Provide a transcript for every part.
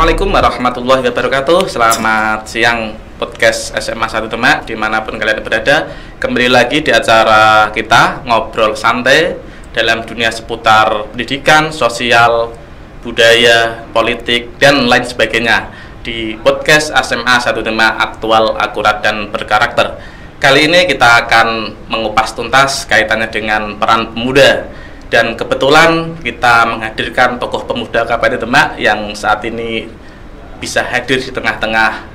Assalamualaikum warahmatullahi wabarakatuh. Selamat siang podcast SMA 1 Demak dimanapun kalian berada. Kembali lagi di acara kita ngobrol santai dalam dunia seputar pendidikan, sosial, budaya, politik, dan lain sebagainya di podcast SMA 1 Demak aktual, akurat, dan berkarakter. Kali ini kita akan mengupas tuntas kaitannya dengan peran pemuda. Dan kebetulan kita menghadirkan tokoh pemuda Kabupaten Demak yang saat ini bisa hadir di tengah-tengah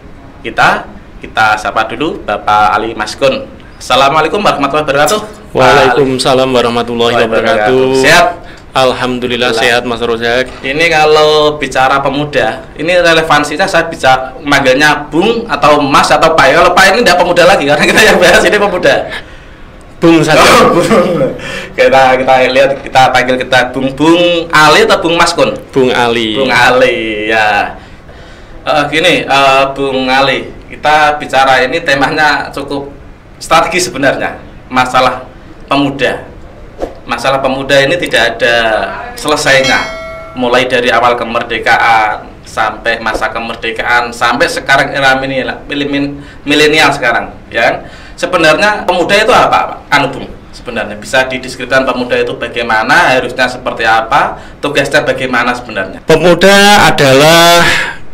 kita. Kita sapa dulu Bapak Ali Maskun. Assalamualaikum warahmatullahi wabarakatuh. Waalaikumsalam warahmatullahi wabarakatuh. Sehat? Alhamdulillah sehat Mas Rozak. Ini kalau bicara pemuda, ini relevansinya saya bisa manggilnya Bung atau Mas atau Pak. Kalau Pak ini tidak pemuda lagi karena kita yang bahas ini pemuda. Bung saja. Kita lihat, kita panggil kita Bung Ali atau Bung Maskun? Bung Ali. Bung Ali ya. Bung Ali, kita bicara ini temanya cukup strategis sebenarnya. Masalah pemuda. Masalah pemuda ini tidak ada selesainya. Mulai dari awal kemerdekaan sampai masa kemerdekaan sampai sekarang era milenial sekarang, ya. Sebenarnya pemuda itu apa, Bung? Sebenarnya bisa dideskripsikan pemuda itu bagaimana, harusnya seperti apa, tugasnya bagaimana sebenarnya? Pemuda adalah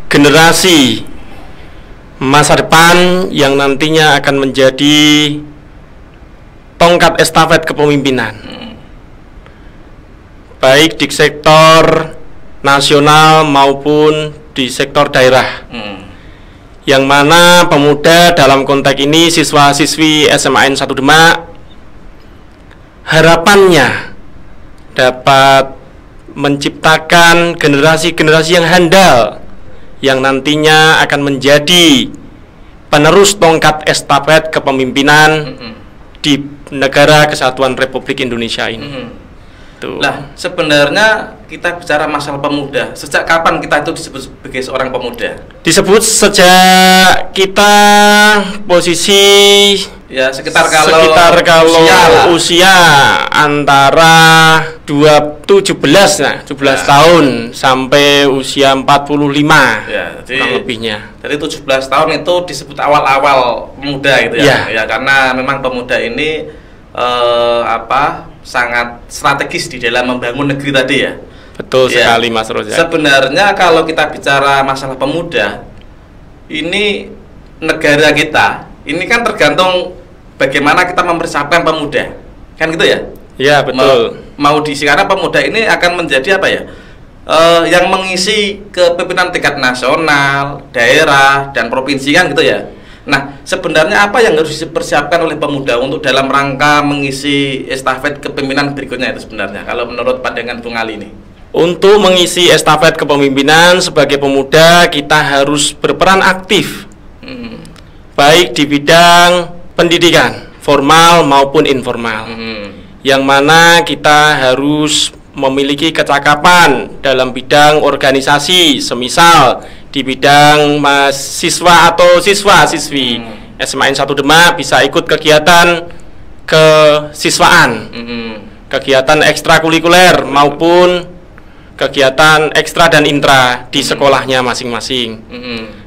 generasi masa depan yang nantinya akan menjadi tongkat estafet kepemimpinan. Baik di sektor nasional maupun di sektor daerah. Yang mana pemuda dalam konteks ini siswa-siswi SMA 1 Demak harapannya dapat menciptakan generasi-generasi yang handal yang nantinya akan menjadi penerus tongkat estafet kepemimpinan di negara Kesatuan Republik Indonesia ini. Lah, sebenarnya kita bicara masalah pemuda. Sejak kapan kita itu disebut sebagai seorang pemuda? Disebut sejak kita posisi ya sekitar usia antara 17 tahun sampai usia 45 ya, jadi, kurang lebihnya. Dari 17 tahun itu disebut awal-awal pemuda gitu ya. Ya, karena memang pemuda ini sangat strategis di dalam membangun negeri tadi ya. Betul sekali Mas Rozak. Sebenarnya kalau kita bicara masalah pemuda, ini negara kita, ini kan tergantung bagaimana kita mempersiapkan pemuda. Kan gitu ya? Iya, betul. Mau diisi karena pemuda ini akan menjadi apa ya? Yang mengisi kepemimpinan tingkat nasional, daerah, dan provinsi kan gitu ya. Nah, sebenarnya apa yang harus dipersiapkan oleh pemuda untuk dalam rangka mengisi estafet kepemimpinan berikutnya itu sebenarnya, kalau menurut pandangan Bung Ali ini? Untuk mengisi estafet kepemimpinan sebagai pemuda, kita harus berperan aktif, baik di bidang pendidikan, formal maupun informal, yang mana kita harus memiliki kecakapan dalam bidang organisasi, semisal di bidang mahasiswa atau siswa-siswi SMA 1 Demak bisa ikut kegiatan kesiswaan, kegiatan ekstrakurikuler maupun kegiatan ekstra dan intra di sekolahnya masing-masing.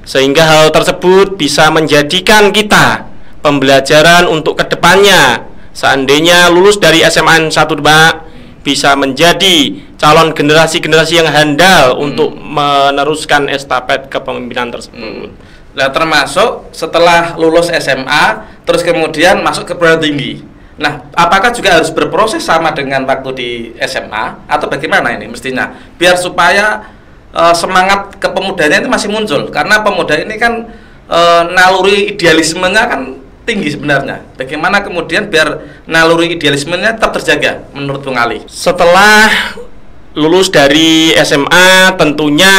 Sehingga hal tersebut bisa menjadikan kita pembelajaran untuk kedepannya. Seandainya lulus dari SMA 1 Demak bisa menjadi calon generasi-generasi yang handal untuk meneruskan estafet kepemimpinan tersebut. Nah, termasuk setelah lulus SMA terus kemudian masuk ke perguruan tinggi. Nah, apakah juga harus berproses sama dengan waktu di SMA atau bagaimana ini mestinya? Biar supaya semangat kepemudanya itu masih muncul, karena pemuda ini kan naluri idealismenya kan tinggi sebenarnya. Bagaimana kemudian biar naluri idealismenya tetap terjaga menurut Bung Ali? Setelah lulus dari SMA tentunya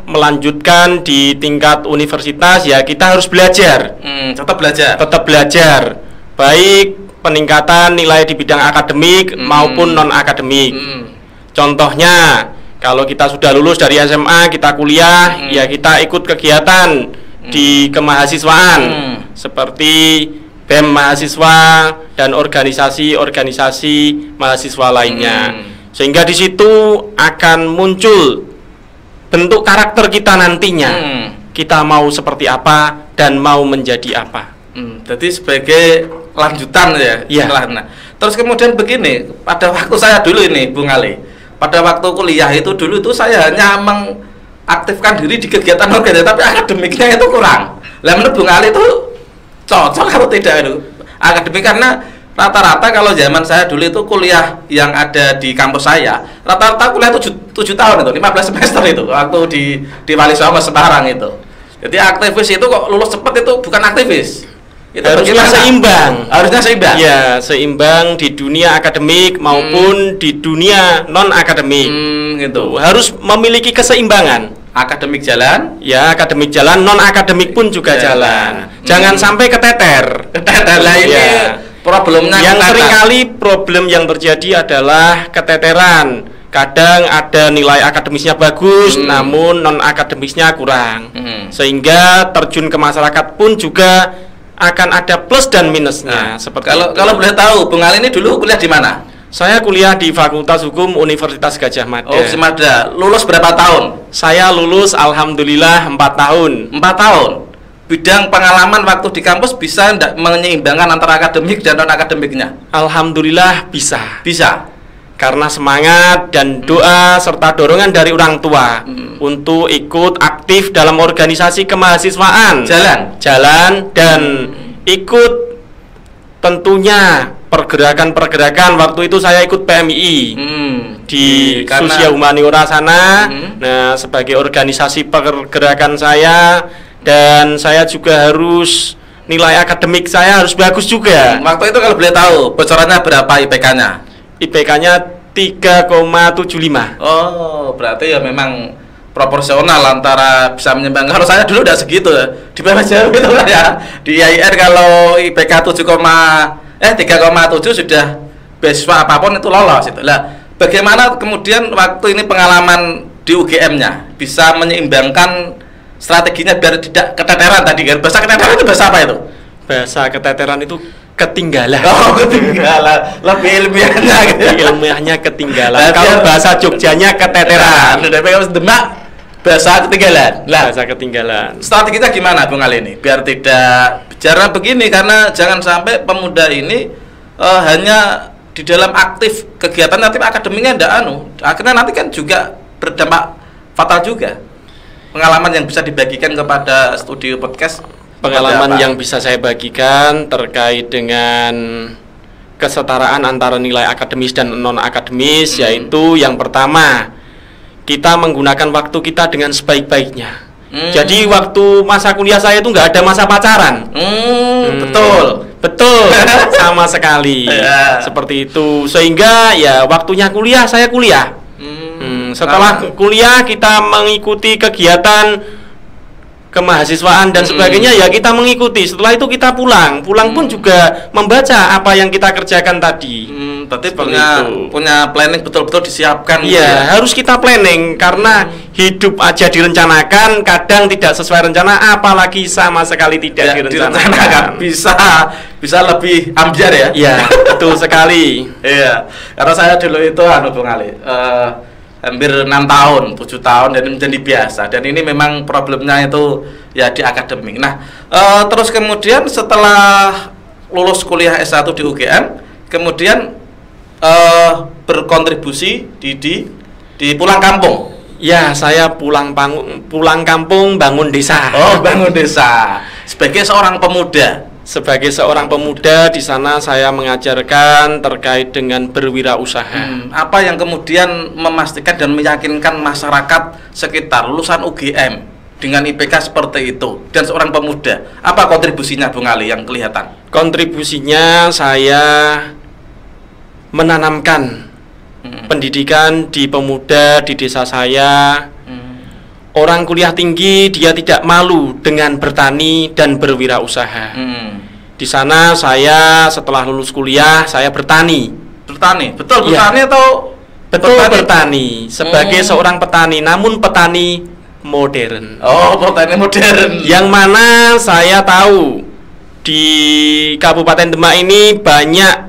melanjutkan di tingkat universitas, ya kita harus belajar. Tetap belajar. Baik peningkatan nilai di bidang akademik maupun non akademik. Contohnya kalau kita sudah lulus dari SMA, kita kuliah, ya kita ikut kegiatan di kemahasiswaan seperti BEM mahasiswa dan organisasi-organisasi mahasiswa lainnya. Sehingga di situ akan muncul bentuk karakter kita nantinya. Kita mau seperti apa dan mau menjadi apa. Jadi sebagai lanjutan ya. Iya. Nah, terus kemudian begini, pada waktu saya dulu ini, Bung Ali, pada waktu kuliah itu dulu itu saya hanya mengaktifkan diri di kegiatan organisasi, tapi akademiknya itu kurang. Lah menurut Bung Ali itu cocok atau tidak itu akademik? Karena rata-rata kalau zaman saya dulu itu kuliah yang ada di kampus saya, rata-rata kuliah 7 tahun itu, 15 semester itu waktu di Wali Songo Semarang itu. Jadi aktivis itu kok lulus cepat itu bukan aktivis. Itu harusnya seimbang. Harusnya seimbang. Ya, seimbang di dunia akademik maupun di dunia non akademik. Gitu. Harus memiliki keseimbangan. Akademik jalan, ya akademik jalan, non akademik pun juga jalan. Jangan sampai keteter. Keteter lah ini ya. Problemnya. Yang seringkali problem yang terjadi adalah keteteran. Kadang ada nilai akademisnya bagus, namun non akademisnya kurang. Sehingga terjun ke masyarakat pun juga akan ada plus dan minusnya. Seperti kalau boleh tahu, Bung Ali ini dulu kuliah di mana? Saya kuliah di Fakultas Hukum Universitas Gadjah Mada. Oh, Gadjah Mada. Lulus berapa tahun? Saya lulus alhamdulillah 4 tahun. 4 tahun. Bidang pengalaman waktu di kampus bisa enggak menyeimbangkan antara akademik dan non akademiknya? Alhamdulillah bisa. Bisa. Karena semangat dan doa serta dorongan dari orang tua untuk ikut aktif dalam organisasi kemahasiswaan. Jalan dan ikut tentunya pergerakan-pergerakan. Waktu itu saya ikut PMI di Sosial Humaniora sana. Nah, sebagai organisasi pergerakan saya, dan saya juga harus nilai akademik saya harus bagus juga. Waktu itu kalau boleh tahu bocorannya berapa IPK-nya? IPK-nya 3,75. Oh, berarti ya memang proporsional antara bisa menyeimbangkan. Kalau saya dulu udah segitu ya. Di bawah jauh itu lah ya. Di IAIN kalau IPK 3,7 sudah beasiswa apapun itu lolos itu. Lah, bagaimana kemudian waktu ini pengalaman di UGM-nya bisa menyeimbangkan strateginya biar tidak keteteran tadi kan? Bahasa keteteran itu bahasa apa itu? Bahasa keteteran itu ketinggalan. Oh, ketinggalan. Lebih ilmiahnya gitu. Ilmiahnya ketinggalan. Kalau bahasa Jogjanya keteteran. Demak bahasa ketinggalan. Lah, bahasa ketinggalan. Strateginya gimana Bung Ali ini? Biar tidak bicara begini, karena jangan sampai pemuda ini hanya di dalam aktif kegiatan nanti akademiknya ndak akhirnya nanti kan juga berdampak fatal juga. Pengalaman yang bisa dibagikan kepada studio podcast. Pengalaman yang bisa saya bagikan terkait dengan kesetaraan antara nilai akademis dan non akademis, yaitu yang pertama, kita menggunakan waktu kita dengan sebaik-baiknya. Jadi waktu masa kuliah saya itu nggak ada masa pacaran. Betul sama sekali. Seperti itu, sehingga ya waktunya kuliah saya kuliah. Setelah kuliah kita mengikuti kegiatan kemahasiswaan dan sebagainya, ya kita mengikuti. Setelah itu kita pulang pun juga membaca apa yang kita kerjakan tadi. Berarti punya planning betul-betul disiapkan. Iya, ya? Harus kita planning, karena hidup aja direncanakan, kadang tidak sesuai rencana, apalagi sama sekali tidak direncanakan. Bisa lebih ambiar ya. Iya, betul sekali. Iya, karena saya dulu itu Bung Ali, hampir 6 tahun, 7 tahun, dan menjadi biasa. Dan ini memang problemnya itu ya di akademik. Nah, terus kemudian setelah lulus kuliah S1 di UGM, kemudian berkontribusi di pulang kampung. Ya, saya pulang kampung bangun desa. Oh, bangun desa. Sebagai seorang pemuda. Sebagai seorang pemuda di sana saya mengajarkan terkait dengan berwirausaha. Apa yang kemudian memastikan dan meyakinkan masyarakat sekitar lulusan UGM dengan IPK seperti itu dan seorang pemuda? Apa kontribusinya Bung Ali yang kelihatan? Kontribusinya saya menanamkan pendidikan di pemuda di desa saya. Orang kuliah tinggi dia tidak malu dengan bertani dan berwirausaha. Di sana saya setelah lulus kuliah saya bertani. Betul bertani ya. Atau betul bertani sebagai seorang petani, namun petani modern. Oh, petani modern. Yang mana saya tahu di Kabupaten Demak ini banyak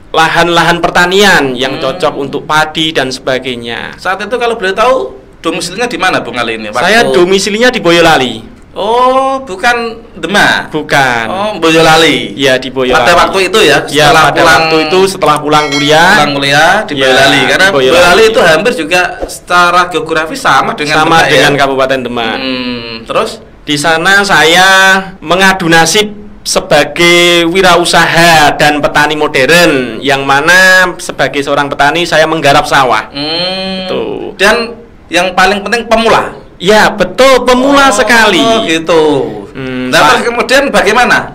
lahan-lahan pertanian yang cocok untuk padi dan sebagainya. Saat itu kalau boleh tahu domisilinya di mana Bung Ali ini? Saya domisilinya di Boyolali. Oh, bukan Demak. Bukan. Oh, Boyolali. Ya, di Boyolali. Pada waktu itu ya, setelah pulang kuliah. Pulang kuliah di Boyolali. Karena Boyolali itu hampir juga secara geografis sama dengan Demak, Kabupaten Demak. Terus di sana saya mengadu nasib sebagai wirausaha dan petani modern, yang mana sebagai seorang petani saya menggarap sawah. Tuh. Dan yang paling penting pemula. Ya, betul, pemula sekali. Oh, gitu. Terus kemudian bagaimana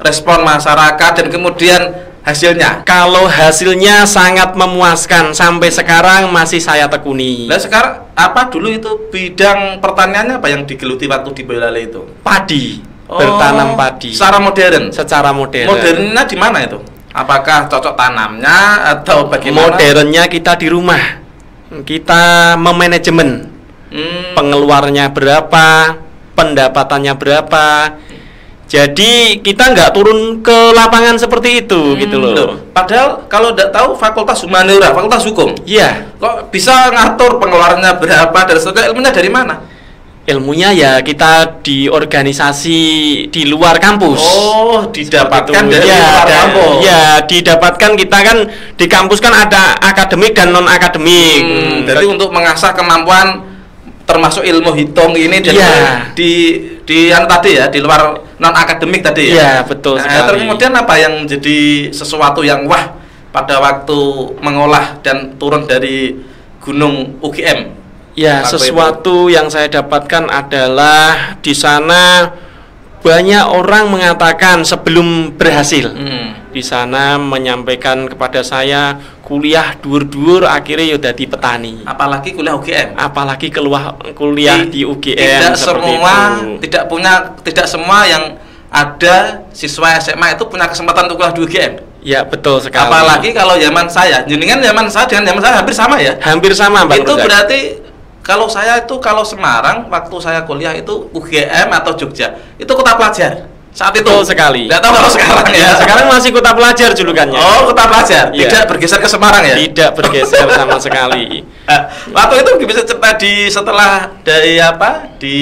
respon masyarakat dan kemudian hasilnya? Kalau hasilnya sangat memuaskan, sampai sekarang masih saya tekuni. Nah, sekarang apa dulu itu bidang pertaniannya apa yang digeluti waktu di Boyolali itu? Padi, bertanam padi. Secara modern. Secara modern. Modernnya di mana itu? Apakah cocok tanamnya atau bagaimana? Modernnya kita di rumah. Kita memanajemen. Pengeluarnya berapa, pendapatannya berapa. Jadi kita nggak turun ke lapangan seperti itu gitu loh. Padahal kalau tidak tahu Fakultas Humaniora, Fakultas Hukum. Iya. Kok bisa ngatur pengeluarannya berapa dan seterusnya? Ilmunya dari mana? Ilmunya ya kita di organisasi di luar kampus. Oh, didapatkan dari luar kampus. Ya, didapatkan kita kan di kampus kan ada akademik dan non akademik. Jadi untuk mengasah kemampuan termasuk ilmu hitung ini dan di anu tadi ya, di luar non akademik tadi ya. Iya, betul sekali. Terus kemudian apa yang jadi sesuatu yang wah pada waktu mengolah dan turun dari gunung UGM? Ya, sesuatu yang saya dapatkan adalah di sana banyak orang mengatakan sebelum berhasil. Di sana menyampaikan kepada saya kuliah dur-dur akhirnya ya dadi petani. Apalagi kuliah UGM. Apalagi kuliah di UGM. Tidak semua yang ada siswa SMA itu punya kesempatan untuk kuliah di UGM. Ya, betul sekali. Apalagi kalau zaman saya, jenengan zaman saya dengan zaman saya hampir sama ya. Hampir sama, Bang. Itu berarti kalau saya itu kalau Semarang waktu saya kuliah itu UGM atau Jogja itu kota pelajar saat itu. Betul sekali. Tidak tahu kalau sekarang ya. Sekarang masih kota pelajar julukannya. Oh, kota pelajar. Tidak bergeser ke Semarang ya? Tidak bergeser sama sekali. Waktu itu bisa cerita setelah dari di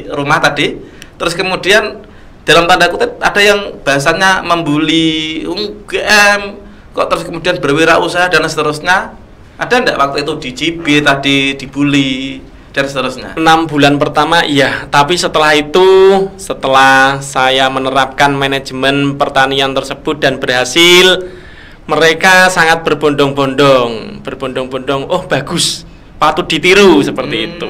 rumah tadi, terus kemudian dalam tanda kutip ada yang bahasanya membuli UGM kok terus kemudian berwirausaha dan seterusnya. Ada enggak waktu itu dicibir tadi, dibully dan seterusnya? 6 bulan pertama iya, tapi setelah itu, setelah saya menerapkan manajemen pertanian tersebut dan berhasil, mereka sangat berbondong-bondong, oh bagus, patut ditiru seperti itu.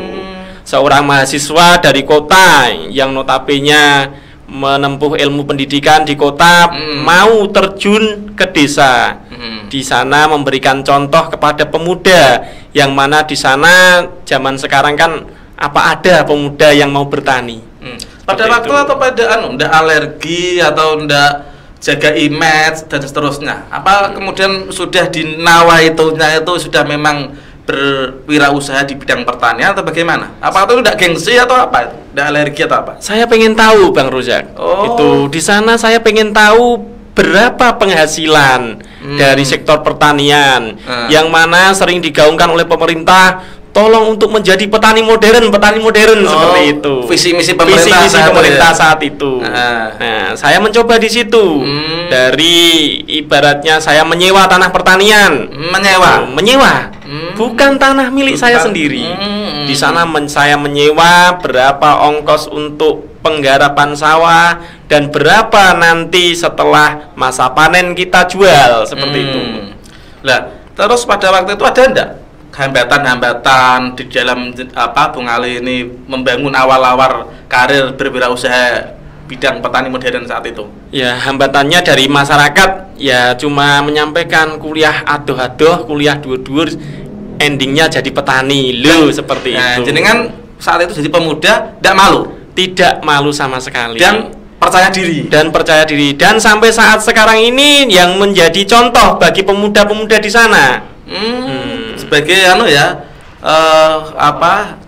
Seorang mahasiswa dari kota yang notabene menempuh ilmu pendidikan di kota mau terjun ke desa. Di sana memberikan contoh kepada pemuda, yang mana di sana zaman sekarang kan apa ada pemuda yang mau bertani. Pada waktu itu. Atau pada ndak alergi atau ndak jaga image dan seterusnya. Apa kemudian sudah dinawaitunya itu sudah memang berwirausaha di bidang pertanian atau bagaimana? Apa itu ndak gengsi atau apa itu? Ndak alergi atau apa? Saya pengen tahu, Bang Rozak. Itu di sana saya pengen tahu berapa penghasilan dari sektor pertanian yang mana sering digaungkan oleh pemerintah, tolong untuk menjadi petani modern seperti itu. Visi misi pemerintah saat itu. Nah, saya mencoba di situ. Dari ibaratnya saya menyewa tanah pertanian. Menyewa. Bukan tanah milik saya sendiri. Di sana saya menyewa, berapa ongkos untuk penggarapan sawah dan berapa nanti setelah masa panen kita jual seperti itu. Lah, terus pada waktu itu ada enggak hambatan-hambatan di dalam Bung Ali ini membangun awal-awal karir berwirausaha bidang petani modern saat itu? Ya, hambatannya dari masyarakat ya cuma menyampaikan kuliah adoh-adoh, kuliah dur-dur, endingnya jadi petani seperti itu. Jenengan saat itu jadi pemuda tidak malu? Tidak malu sama sekali. Dan percaya diri. Dan sampai saat sekarang ini yang menjadi contoh bagi pemuda-pemuda di sana. Sebagai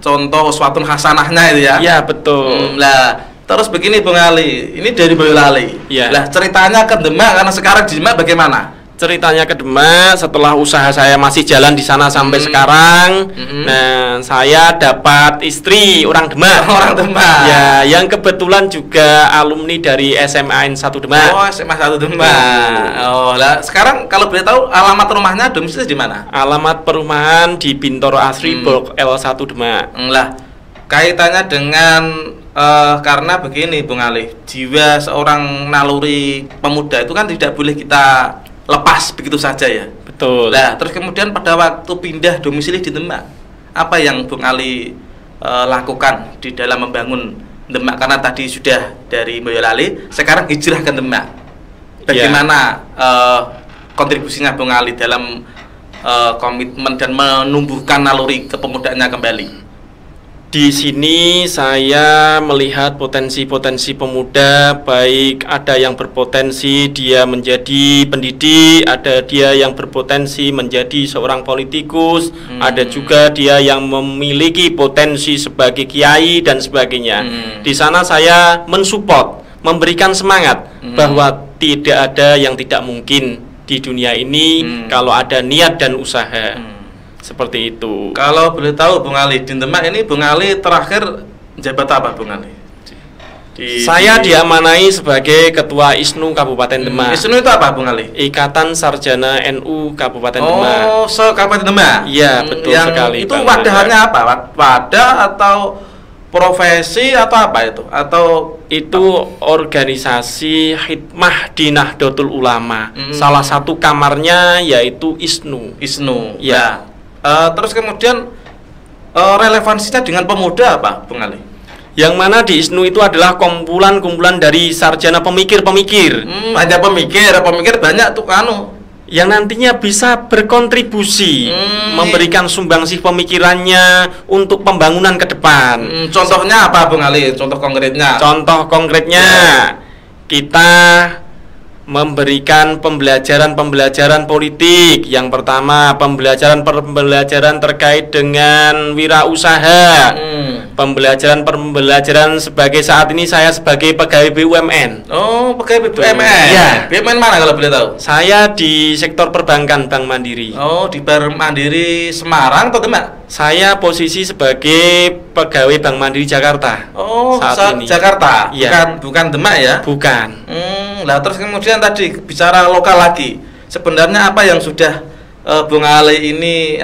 contoh suatu hasanahnya itu ya. Iya, betul. Lah, terus begini Bung Ali, ini dari Boyolali. Ya. Lah ceritanya ke Demak, karena sekarang di Demak bagaimana? Ceritanya ke Demak, setelah usaha saya masih jalan di sana sampai sekarang. Nah, saya dapat istri orang Demak. Orang Demak. Ya, yang kebetulan juga alumni dari SMA 1 Demak. Oh, SMA 1 Demak. Oh, lah sekarang kalau boleh tahu alamat rumahnya domisili di mana? Alamat perumahan di Bintoro Asri Blok L1 Demak. Lah, kaitannya dengan karena begini Bung Ali, jiwa seorang naluri pemuda itu kan tidak boleh kita lepas begitu saja ya. Betul. Nah, terus kemudian pada waktu pindah domisili di Demak, apa yang Bung Ali lakukan di dalam membangun Demak, karena tadi sudah dari Boyolali, sekarang hijrah ke Demak. Bagaimana kontribusinya Bung Ali dalam komitmen dan menumbuhkan naluri kepemudaannya kembali? Di sini saya melihat potensi-potensi pemuda, baik ada yang berpotensi dia menjadi pendidik, ada dia yang berpotensi menjadi seorang politikus, ada juga dia yang memiliki potensi sebagai kiai dan sebagainya. Di sana saya mensupport, memberikan semangat bahwa tidak ada yang tidak mungkin di dunia ini kalau ada niat dan usaha. Seperti itu. Kalau boleh tahu Bung Ali, di Demak ini Bung Ali terakhir jabat apa Bung Ali? Saya diamanai sebagai Ketua ISNU Kabupaten Demak. ISNU itu apa Bung Ali? Ikatan Sarjana NU Kabupaten Demak. Oh, Kabupaten Demak. Iya, betul sekali. Itu wadahannya apa? Wadah atau profesi atau apa itu? Atau itu organisasi khidmah di Nahdlatul Ulama. Salah satu kamarnya yaitu ISNU. ISNU. Ya. Terus kemudian relevansinya dengan pemuda apa, Bung Ali? Yang mana di ISNU itu adalah kumpulan-kumpulan dari sarjana pemikir-pemikir. Hanya pemikir banyak tuh yang nantinya bisa berkontribusi memberikan sumbangsih pemikirannya untuk pembangunan ke depan. Contohnya apa Bung Ali? Contoh konkretnya? Contoh konkretnya kita memberikan pembelajaran politik. Yang pertama, pembelajaran terkait dengan wirausaha. Pembelajaran sebagai saat ini saya sebagai pegawai BUMN. Oh, pegawai BUMN. Ya. BUMN mana kalau boleh tahu? Saya di sektor perbankan Bank Mandiri. Oh, di Bank Mandiri Semarang atau Demak? Saya posisi sebagai pegawai Bank Mandiri Jakarta. Oh, saat ini. Jakarta. Ya. Bukan Demak ya? Bukan. Lah terus kemudian tadi bicara lokal lagi. Sebenarnya apa yang sudah Bung Ali ini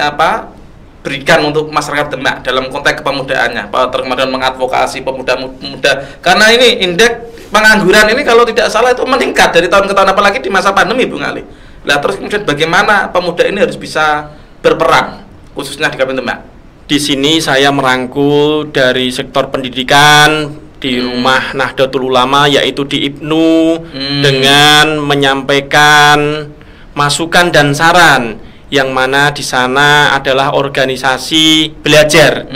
berikan untuk masyarakat Demak dalam konteks kepemudaannya, kemudian mengadvokasi pemuda-pemuda, karena ini indeks pengangguran ini kalau tidak salah itu meningkat dari tahun ke tahun, apalagi di masa pandemi Bung Ali. Lah terus kemudian bagaimana pemuda ini harus bisa berperan khususnya di Kabupaten Demak? Di sini saya merangkul dari sektor pendidikan di Rumah Nahdlatul Ulama, yaitu di IPNU, dengan menyampaikan masukan dan saran, yang mana di sana adalah organisasi belajar.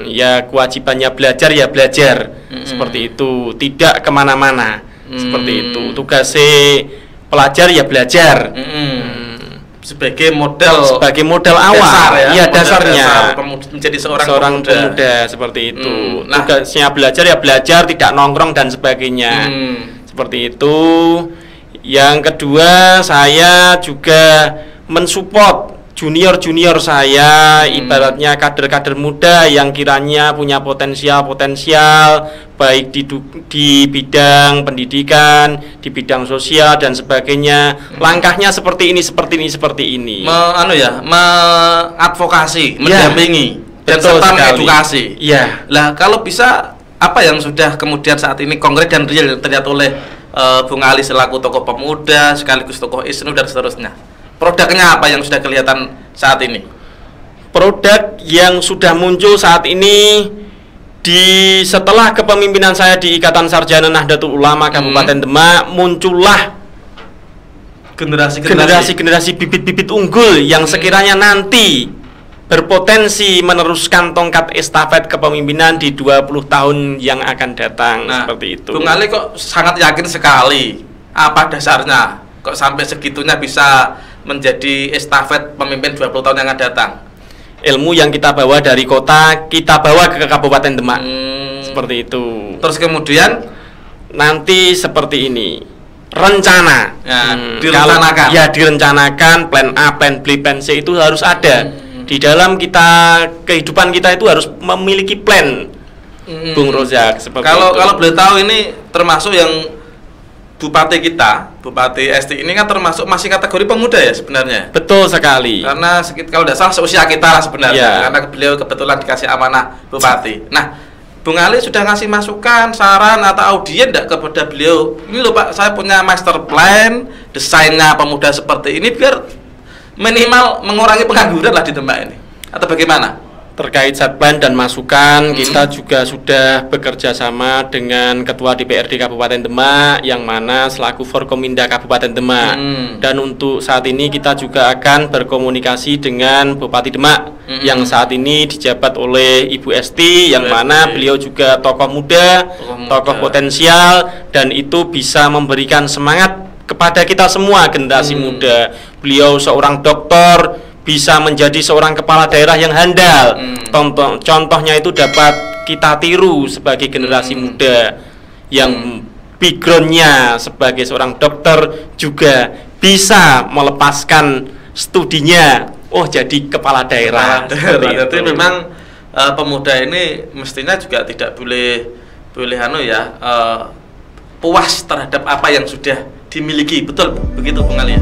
Ya kewajibannya belajar ya belajar, seperti itu, tidak kemana-mana, seperti itu. Tugasnya pelajar ya belajar. Sebagai modal awal, dasarnya menjadi seorang pemuda seperti itu. Tugasnya belajar ya belajar, tidak nongkrong dan sebagainya, seperti itu. Yang kedua, saya juga mensupport junior saya, ibaratnya kader-kader muda yang kiranya punya potensial baik di bidang pendidikan, di bidang sosial dan sebagainya. Langkahnya seperti ini. Mengadvokasi, mendampingi, dan serta mengedukasi. Iya. Lah kalau bisa, apa yang sudah kemudian saat ini konkret dan real terlihat oleh Bung Ali selaku tokoh pemuda sekaligus tokoh ISNU dan seterusnya? Produknya apa yang sudah kelihatan saat ini? Produk yang sudah muncul saat ini setelah kepemimpinan saya di Ikatan Sarjana Nahdlatul Ulama Kabupaten Demak, muncullah generasi bibit-bibit unggul yang sekiranya nanti berpotensi meneruskan tongkat estafet kepemimpinan di 20 tahun yang akan datang. Seperti itu. Bung Ali kok sangat yakin sekali. Apa dasarnya? Kok sampai segitunya bisa menjadi estafet pemimpin 20 tahun yang akan datang? Ilmu yang kita bawa dari kota, kita bawa ke Kabupaten Demak. Seperti itu. Terus kemudian nanti seperti ini. rencana. Ya, direncanakan. Ya, direncanakan, plan A, plan B, plan C itu harus ada. Di dalam kehidupan kita itu harus memiliki plan. Bung Rozak, kalau boleh tahu, ini termasuk yang Bupati kita, Bupati Esti ini kan termasuk masih kategori pemuda ya sebenarnya. Betul sekali. Karena kalau tidak salah seusia kita lah sebenarnya. Ya. Karena beliau kebetulan dikasih amanah Bupati. Nah, Bung Ali sudah ngasih masukan, saran atau audien tidak kepada beliau? Ini loh Pak, saya punya master plan, desainnya pemuda seperti ini biar minimal mengurangi pengangguran lah di Demak ini. Atau bagaimana? Terkait satplan dan masukan, kita juga sudah bekerja sama dengan Ketua DPRD Kabupaten Demak, yang mana selaku Forkominda Kabupaten Demak. Dan untuk saat ini kita juga akan berkomunikasi dengan Bupati Demak, yang saat ini dijabat oleh Ibu Esti, yang mana beliau juga tokoh muda, tokoh potensial, dan itu bisa memberikan semangat kepada kita semua generasi muda. Beliau seorang doktor, bisa menjadi seorang kepala daerah yang handal. Contohnya itu dapat kita tiru sebagai generasi muda yang backgroundnya sebagai seorang dokter juga bisa melepaskan studinya, jadi kepala daerah. Jadi memang pemuda ini mestinya juga tidak boleh puas terhadap apa yang sudah dimiliki. Betul begitu Bung Ali ya?